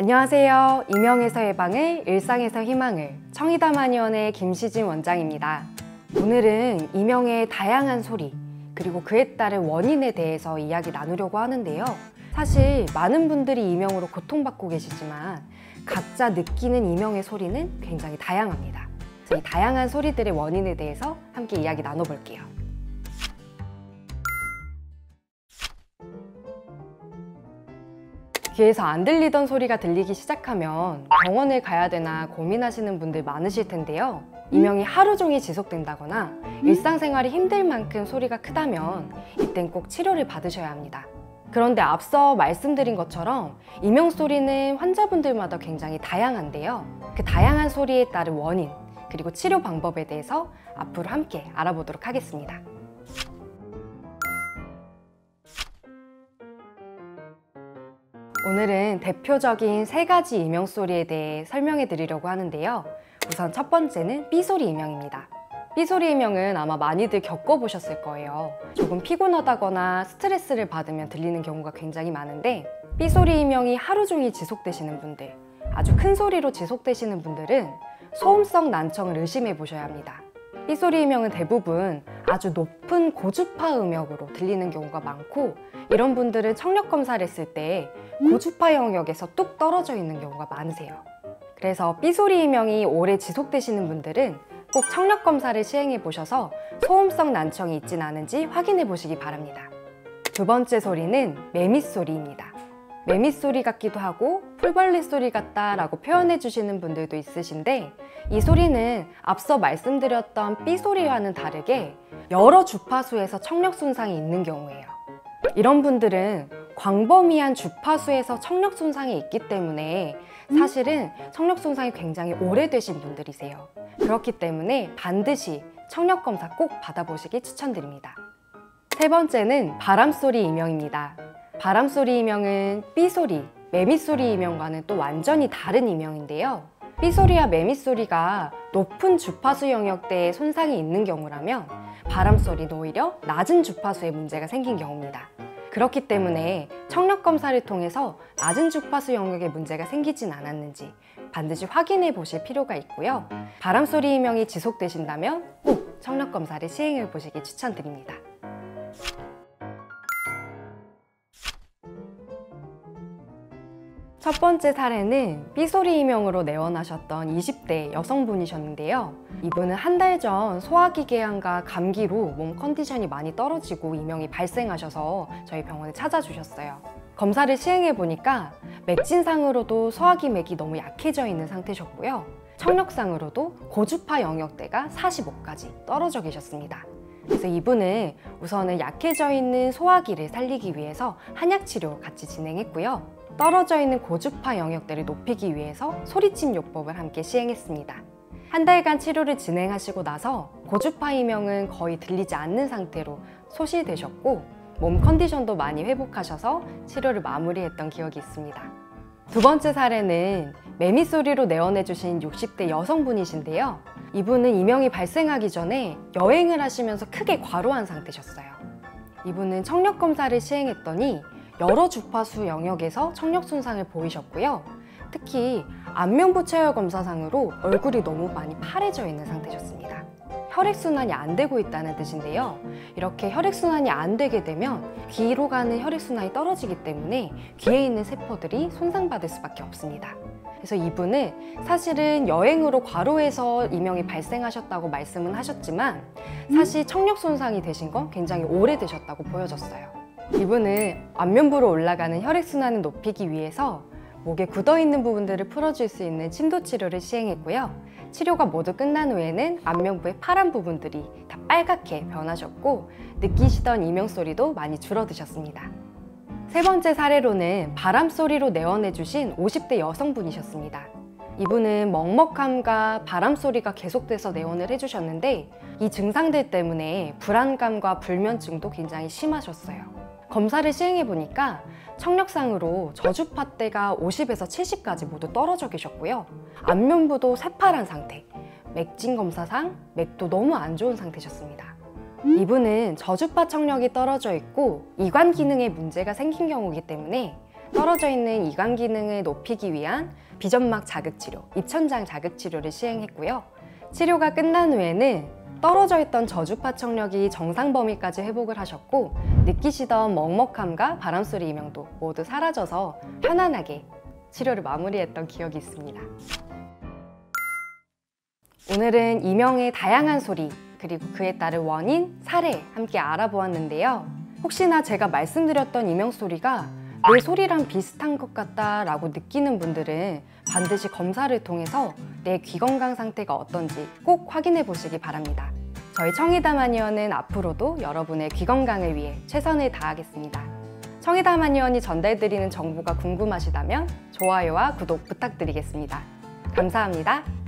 안녕하세요. 이명에서 예방을, 일상에서 희망을, 청이담한의원의 김시진 원장입니다. 오늘은 이명의 다양한 소리, 그리고 그에 따른 원인에 대해서 이야기 나누려고 하는데요. 사실 많은 분들이 이명으로 고통받고 계시지만 각자 느끼는 이명의 소리는 굉장히 다양합니다. 그래서 이 다양한 소리들의 원인에 대해서 함께 이야기 나눠볼게요. 귀에서 안 들리던 소리가 들리기 시작하면 병원을 가야 되나 고민하시는 분들 많으실 텐데요. 이명이 하루 종일 지속된다거나 일상생활이 힘들 만큼 소리가 크다면 이땐 꼭 치료를 받으셔야 합니다. 그런데 앞서 말씀드린 것처럼 이명 소리는 환자분들마다 굉장히 다양한데요. 그 다양한 소리에 따른 원인, 그리고 치료 방법에 대해서 앞으로 함께 알아보도록 하겠습니다. 오늘은 대표적인 3가지 이명 소리에 대해 설명해 드리려고 하는데요. 우선 첫 번째는 삐소리 이명입니다. 삐소리 이명은 아마 많이들 겪어보셨을 거예요. 조금 피곤하다거나 스트레스를 받으면 들리는 경우가 굉장히 많은데, 삐소리 이명이 하루 종일 지속되시는 분들, 아주 큰 소리로 지속되시는 분들은 소음성 난청을 의심해 보셔야 합니다. 삐소리 이명은 대부분 아주 높은 고주파 음역으로 들리는 경우가 많고, 이런 분들은 청력 검사를 했을 때 고주파 영역에서 뚝 떨어져 있는 경우가 많으세요. 그래서 삐소리 이명이 오래 지속되시는 분들은 꼭 청력 검사를 시행해 보셔서 소음성 난청이 있진 않은지 확인해 보시기 바랍니다. 두 번째 소리는 매미 소리입니다. 매미 소리 같기도 하고 풀벌레 소리 같다라고 표현해 주시는 분들도 있으신데, 이 소리는 앞서 말씀드렸던 삐소리와는 다르게 여러 주파수에서 청력 손상이 있는 경우예요. 이런 분들은 광범위한 주파수에서 청력 손상이 있기 때문에 사실은 청력 손상이 굉장히 오래되신 분들이세요. 그렇기 때문에 반드시 청력 검사 꼭 받아보시길 추천드립니다. 세 번째는 바람소리 이명입니다. 바람소리 이명은 삐소리, 매미소리 이명과는 또 완전히 다른 이명인데요. 삐소리와 매미소리가 높은 주파수 영역대에 손상이 있는 경우라면 바람소리는 오히려 낮은 주파수에 문제가 생긴 경우입니다. 그렇기 때문에 청력 검사를 통해서 낮은 주파수 영역에 문제가 생기진 않았는지 반드시 확인해 보실 필요가 있고요. 바람소리 이명이 지속되신다면 꼭 청력 검사를 시행해 보시길 추천드립니다. 첫 번째 사례는 삐소리 이명으로 내원하셨던 20대 여성분이셨는데요. 이분은 한 달 전 소화기 궤양과 감기로 몸 컨디션이 많이 떨어지고 이명이 발생하셔서 저희 병원에 찾아주셨어요. 검사를 시행해 보니까 맥진상으로도 소화기 맥이 너무 약해져 있는 상태셨고요. 청력상으로도 고주파 영역대가 45까지 떨어져 계셨습니다. 그래서 이분은 우선은 약해져 있는 소화기를 살리기 위해서 한약치료 같이 진행했고요. 떨어져 있는 고주파 영역대를 높이기 위해서 소리침 요법을 함께 시행했습니다. 한 달간 치료를 진행하시고 나서 고주파 이명은 거의 들리지 않는 상태로 소실되셨고, 몸 컨디션도 많이 회복하셔서 치료를 마무리했던 기억이 있습니다. 두 번째 사례는 매미소리로 내원해주신 60대 여성분이신데요. 이분은 이명이 발생하기 전에 여행을 하시면서 크게 과로한 상태셨어요. 이분은 청력 검사를 시행했더니 여러 주파수 영역에서 청력 손상을 보이셨고요. 특히 안면부 체열 검사상으로 얼굴이 너무 많이 파래져 있는 상태셨습니다. 혈액순환이 안 되고 있다는 뜻인데요. 이렇게 혈액순환이 안 되게 되면 귀로 가는 혈액순환이 떨어지기 때문에 귀에 있는 세포들이 손상받을 수밖에 없습니다. 그래서 이분은 사실은 여행으로 과로해서 이명이 발생하셨다고 말씀은 하셨지만 사실 청력 손상이 되신 건 굉장히 오래되셨다고 보여졌어요. 이분은 안면부로 올라가는 혈액순환을 높이기 위해서 목에 굳어있는 부분들을 풀어줄 수 있는 침도 치료를 시행했고요. 치료가 모두 끝난 후에는 안면부의 파란 부분들이 다 빨갛게 변하셨고, 느끼시던 이명소리도 많이 줄어드셨습니다. 세 번째 사례로는 바람소리로 내원해주신 50대 여성분이셨습니다. 이분은 먹먹함과 바람소리가 계속돼서 내원을 해주셨는데, 이 증상들 때문에 불안감과 불면증도 굉장히 심하셨어요. 검사를 시행해 보니까 청력상으로 저주파대가 50에서 70까지 모두 떨어져 계셨고요. 안면부도 새파란 상태, 맥진 검사상 맥도 너무 안 좋은 상태셨습니다. 이분은 저주파 청력이 떨어져 있고 이관 기능에 문제가 생긴 경우이기 때문에 떨어져 있는 이관 기능을 높이기 위한 비점막 자극치료, 입천장 자극치료를 시행했고요. 치료가 끝난 후에는 떨어져 있던 저주파 청력이 정상 범위까지 회복을 하셨고, 느끼시던 먹먹함과 바람소리 이명도 모두 사라져서 편안하게 치료를 마무리했던 기억이 있습니다. 오늘은 이명의 다양한 소리, 그리고 그에 따른 원인, 사례 함께 알아보았는데요. 혹시나 제가 말씀드렸던 이명 소리가 내 소리랑 비슷한 것 같다 라고 느끼는 분들은 반드시 검사를 통해서 내 귀 건강 상태가 어떤지 꼭 확인해 보시기 바랍니다. 저희 청의담 한의원은 앞으로도 여러분의 귀 건강을 위해 최선을 다하겠습니다. 청의담 한의원이 전달드리는 정보가 궁금하시다면 좋아요와 구독 부탁드리겠습니다. 감사합니다.